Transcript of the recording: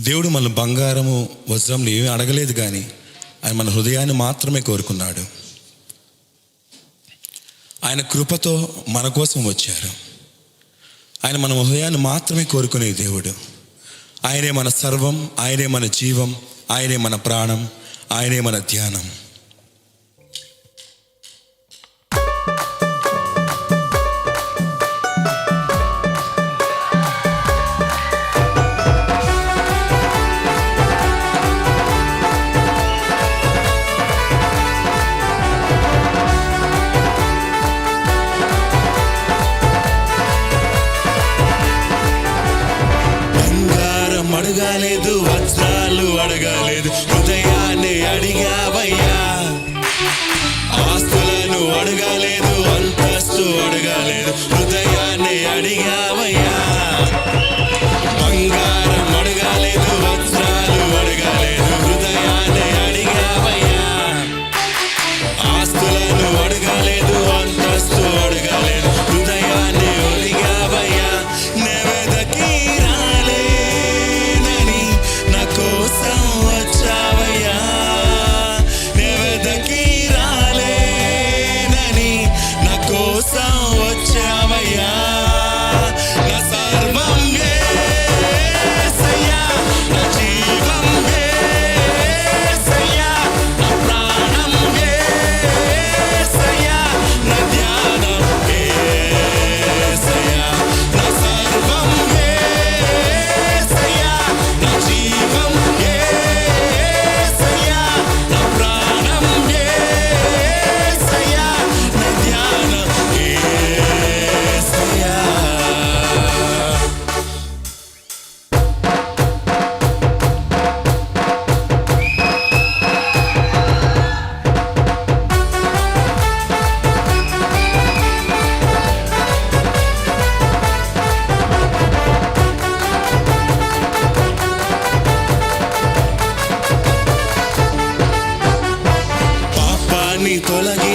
దేవుడు మన బంగారము వజ్రంలు ఏమీ అడగలేదు, కానీ ఆయన మన హృదయాన్ని మాత్రమే కోరుకున్నాడు. ఆయన కృపతో మన కోసం వచ్చారు. ఆయన మన హృదయాన్ని మాత్రమే కోరుకునే దేవుడు. ఆయనే మన సర్వం, ఆయనే మన జీవం, ఆయనే మన ప్రాణం, ఆయనే మన ధ్యానం. అడగాలేదు, వజ్రాలు అడగాలేదు, హృదయాన్ని అడిగావయ్యా. ఆస్తులను అడగాలేదు, అంతస్తు అడగాలేదు, హృదయాన్ని అడిగావయ్యా. బంగారం అడగాలేదు, వజ్రాలు అడగాలేదు, హృదయాన్ని అడిగావయ్యా. ఆస్తులను అడగాలేదు, అంతస్తు అడగాలేదు, హృదయాన్ని అడిగావయ్యా. నెవెదకి తొలగి